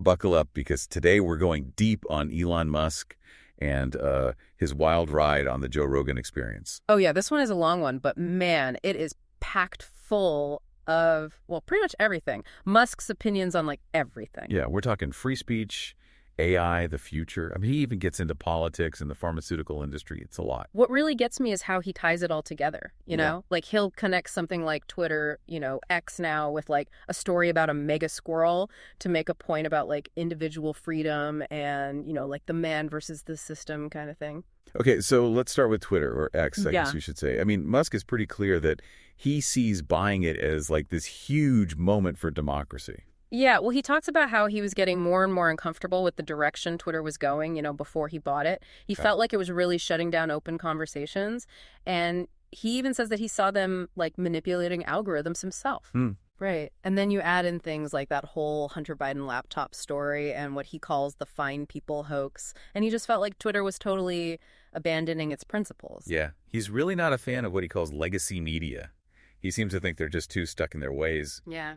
buckle up because today we're going deep on Elon Musk and his wild ride on the Joe Rogan Experience. Oh, yeah, this one is a long one, but man, it is packed full of, well, pretty much everything. Musk's opinions on, like, everything. Yeah, we're talking free speech, AI, the future. I mean, he even gets into politics and the pharmaceutical industry. It's a lot. What really gets me is how he ties it all together, you know? Like, he'll connect something like Twitter, X now, with, like, a story about a mega squirrel to make a point about, like, individual freedom and, like, the man versus the system kind of thing. Okay, so let's start with Twitter, or X, I guess you should say. I mean, Musk is pretty clear that he sees buying it as, like, this huge moment for democracy. Yeah, well, he talks about how he was getting more and more uncomfortable with the direction Twitter was going, before he bought it. He felt like it was really shutting down open conversations. And he even says that he saw them, like, manipulating algorithms himself. Right. And then you add in things like that whole Hunter Biden laptop story and what he calls the fine people hoax. And he just felt like Twitter was totally abandoning its principles. Yeah, he's really not a fan of what he calls legacy media. He seems to think they're just too stuck in their ways. Yeah.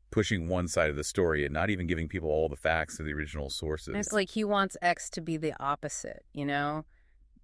Pushing one side of the story and not even giving people all the facts of the original sources. And it's like he wants X to be the opposite,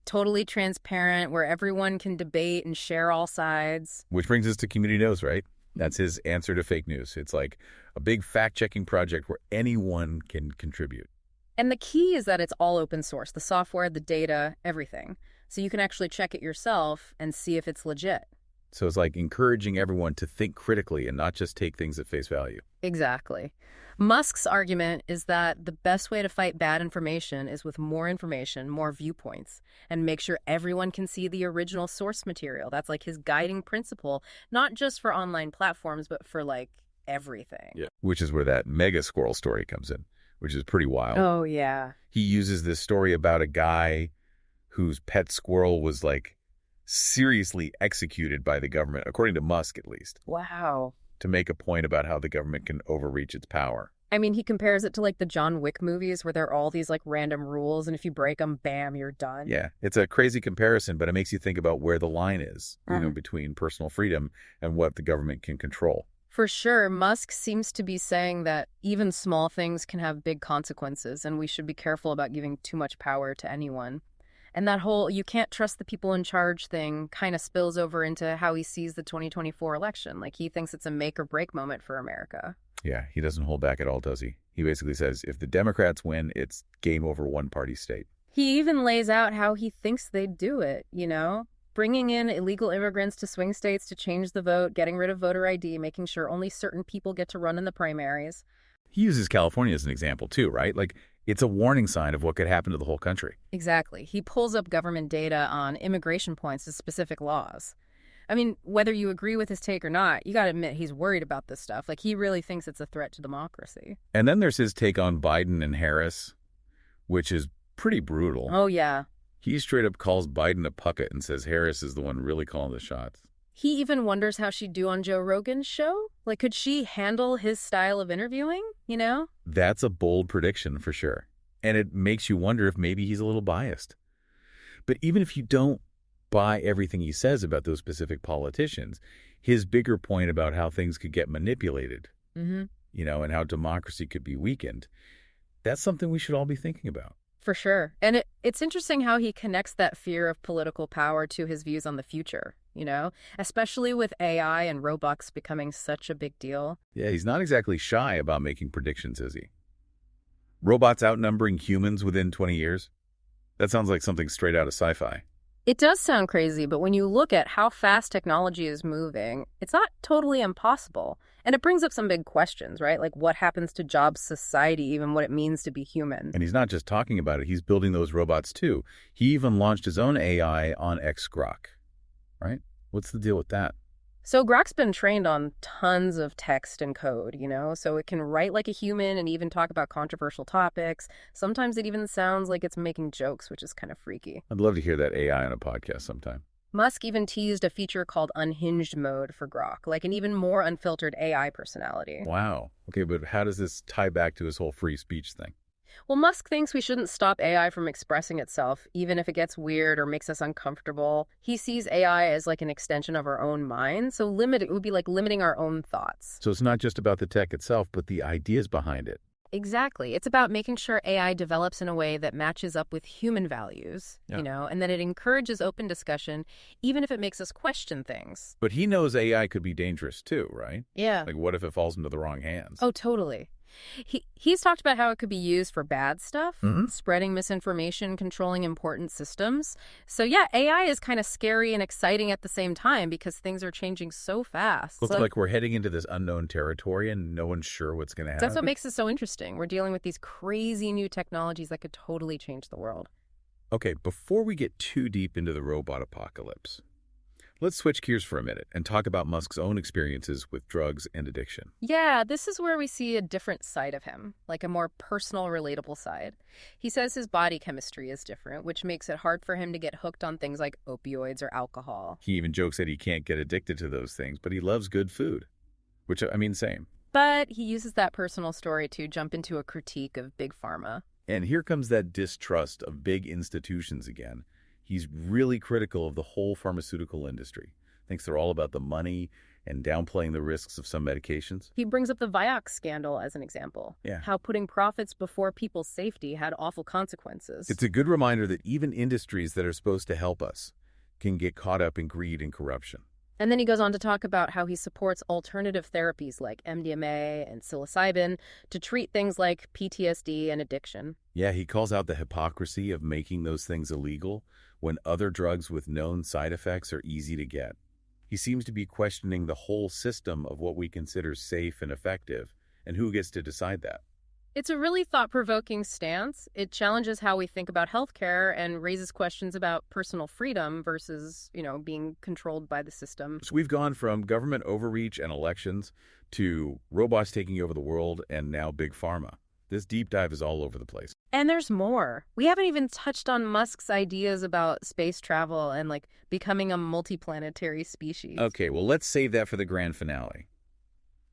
Totally transparent, where everyone can debate and share all sides. Which brings us to Community Knows, right? That's his answer to fake news. It's like a big fact-checking project where anyone can contribute. And the key is that it's all open source, the software, the data, everything. So you can actually check it yourself and see if it's legit. So it's like encouraging everyone to think critically and not just take things at face value. Exactly. Musk's argument is that the best way to fight bad information is with more information, more viewpoints, and make sure everyone can see the original source material. That's like his guiding principle, not just for online platforms, but for, like, everything. Yeah. Which is where that mega squirrel story comes in, which is pretty wild. Oh, yeah. He uses this story about a guy whose pet squirrel was, like, seriously executed by the government, according to Musk at least. Wow. To make a point about how the government can overreach its power. I mean, he compares it to, like, the John Wick movies where there are all these, like, random rules, and if you break them, bam, you're done. Yeah, it's a crazy comparison, but it makes you think about where the line is, between personal freedom and what the government can control. For sure, Musk seems to be saying that even small things can have big consequences, and we should be careful about giving too much power to anyone. And that whole you can't trust the people in charge thing kind of spills over into how he sees the 2024 election. Like, he thinks it's a make or break moment for America. Yeah, he doesn't hold back at all, does he? He basically says if the Democrats win, it's game over one-party state. He even lays out how he thinks they'd do it, bringing in illegal immigrants to swing states to change the vote, getting rid of voter ID, making sure only certain people get to run in the primaries. He uses California as an example too, right? Like, it's a warning sign of what could happen to the whole country. Exactly. He pulls up government data on immigration points to specific laws. I mean, whether you agree with his take or not, you got to admit he's worried about this stuff. Like, he really thinks it's a threat to democracy. And then there's his take on Biden and Harris, which is pretty brutal. Oh, yeah. He straight up calls Biden a puppet and says Harris is the one really calling the shots. He even wonders how she'd do on Joe Rogan's show. Like, could she handle his style of interviewing, That's a bold prediction for sure. And it makes you wonder if maybe he's a little biased. But even if you don't buy everything he says about those specific politicians, his bigger point about how things could get manipulated, and how democracy could be weakened, that's something we should all be thinking about. For sure. And it's interesting how he connects that fear of political power to his views on the future, especially with AI and robots becoming such a big deal. Yeah, he's not exactly shy about making predictions, is he? Robots outnumbering humans within 20 years? That sounds like something straight out of sci-fi. It does sound crazy, but when you look at how fast technology is moving, it's not totally impossible. And it brings up some big questions, right? Like, what happens to jobs, society, even what it means to be human. And he's not just talking about it, he's building those robots too. He even launched his own AI on X Grok, right? What's the deal with that? So Grok's been trained on tons of text and code, so it can write like a human and even talk about controversial topics. Sometimes it even sounds like it's making jokes, which is kind of freaky. I'd love to hear that AI on a podcast sometime. Musk even teased a feature called unhinged mode for Grok, like an even more unfiltered AI personality. Wow. Okay, but how does this tie back to his whole free speech thing? Well, Musk thinks we shouldn't stop AI from expressing itself, even if it gets weird or makes us uncomfortable. He sees AI as like an extension of our own mind, so it would be like limiting our own thoughts. So it's not just about the tech itself, but the ideas behind it. Exactly. It's about making sure AI develops in a way that matches up with human values, Yeah. and that it encourages open discussion, even if it makes us question things. But he knows AI could be dangerous too, right? Yeah. Like, what if it falls into the wrong hands? Oh, totally. He's talked about how it could be used for bad stuff, Hmm. spreading misinformation, controlling important systems. So yeah, AI is kind of scary and exciting at the same time because things are changing so fast. Looks like we're heading into this unknown territory and no one's sure what's going to happen. That's what makes it so interesting. We're dealing with these crazy new technologies that could totally change the world. Okay, before we get too deep into the robot apocalypse, let's switch gears for a minute and talk about Musk's own experiences with drugs and addiction. Yeah, this is where we see a different side of him, like a more personal, relatable side. He says his body chemistry is different, which makes it hard for him to get hooked on things like opioids or alcohol. He even jokes that he can't get addicted to those things, but he loves good food, which, I mean, same. But he uses that personal story to jump into a critique of Big Pharma. And here comes that distrust of big institutions again. He's really critical of the whole pharmaceutical industry. Thinks they're all about the money and downplaying the risks of some medications. He brings up the Vioxx scandal as an example. Yeah. How putting profits before people's safety had awful consequences. It's a good reminder that even industries that are supposed to help us can get caught up in greed and corruption. And then he goes on to talk about how he supports alternative therapies like MDMA and psilocybin to treat things like PTSD and addiction. Yeah, he calls out the hypocrisy of making those things illegal when other drugs with known side effects are easy to get. He seems to be questioning the whole system of what we consider safe and effective, and who gets to decide that. It's a really thought-provoking stance. It challenges how we think about healthcare and raises questions about personal freedom versus, being controlled by the system. So we've gone from government overreach and elections to robots taking over the world and now big pharma. This deep dive is all over the place. And there's more. We haven't even touched on Musk's ideas about space travel and becoming a multiplanetary species. Okay, well, let's save that for the grand finale.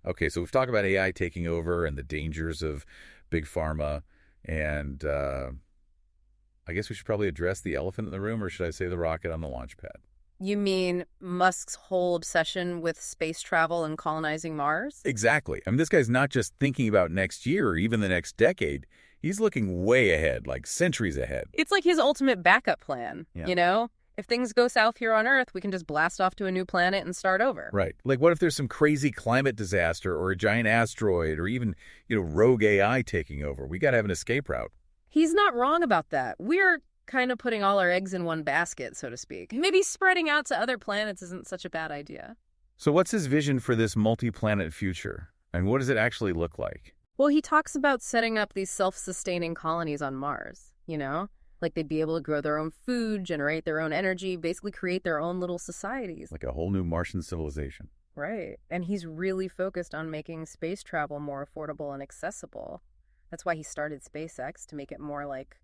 Okay, so we've talked about AI taking over and the dangers of big pharma, and I guess we should probably address the elephant in the room, or should I say the rocket on the launch pad? You mean Musk's whole obsession with space travel and colonizing Mars? Exactly. I mean, this guy's not just thinking about next year or even the next decade. He's looking way ahead, like centuries ahead. It's like his ultimate backup plan, If things go south here on Earth, we can just blast off to a new planet and start over. Right. Like, what if there's some crazy climate disaster or a giant asteroid or even, rogue AI taking over? We got to have an escape route. He's not wrong about that. We're kind of putting all our eggs in one basket, so to speak. Maybe spreading out to other planets isn't such a bad idea. So what's his vision for this multi-planet future? And what does it actually look like? Well, he talks about setting up these self-sustaining colonies on Mars, Like they'd be able to grow their own food, generate their own energy, basically create their own little societies. Like a whole new Martian civilization. Right. And he's really focused on making space travel more affordable and accessible. That's why he started SpaceX, to make it more like,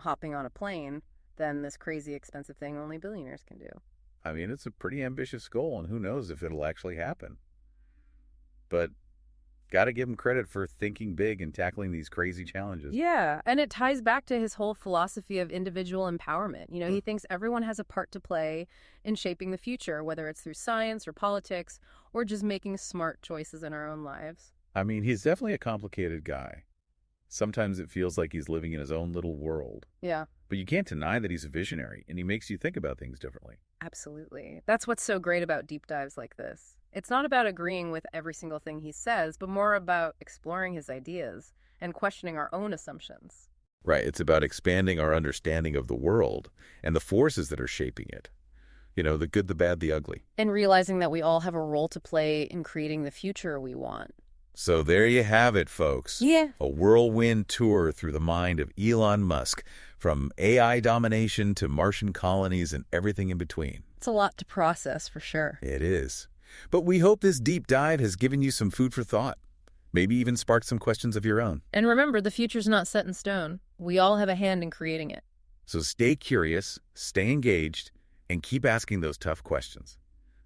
hopping on a plane than this crazy expensive thing only billionaires can do. I mean, it's a pretty ambitious goal, and who knows if it'll actually happen. But got to give him credit for thinking big and tackling these crazy challenges. Yeah, and it ties back to his whole philosophy of individual empowerment. He thinks everyone has a part to play in shaping the future, whether it's through science or politics or just making smart choices in our own lives. I mean, he's definitely a complicated guy. Sometimes it feels like he's living in his own little world. Yeah. But you can't deny that he's a visionary, and he makes you think about things differently. Absolutely. That's what's so great about deep dives like this. It's not about agreeing with every single thing he says, but more about exploring his ideas and questioning our own assumptions. Right. It's about expanding our understanding of the world and the forces that are shaping it. The good, the bad, the ugly. And realizing that we all have a role to play in creating the future we want. So there you have it, folks. Yeah. A whirlwind tour through the mind of Elon Musk, from AI domination to Martian colonies and everything in between. It's a lot to process, for sure. It is. But we hope this deep dive has given you some food for thought. Maybe even sparked some questions of your own. And remember, the future's not set in stone. We all have a hand in creating it. So stay curious, stay engaged, and keep asking those tough questions.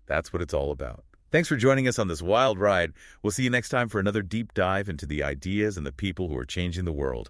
That's what it's all about. Thanks for joining us on this wild ride. We'll see you next time for another deep dive into the ideas and the people who are changing the world.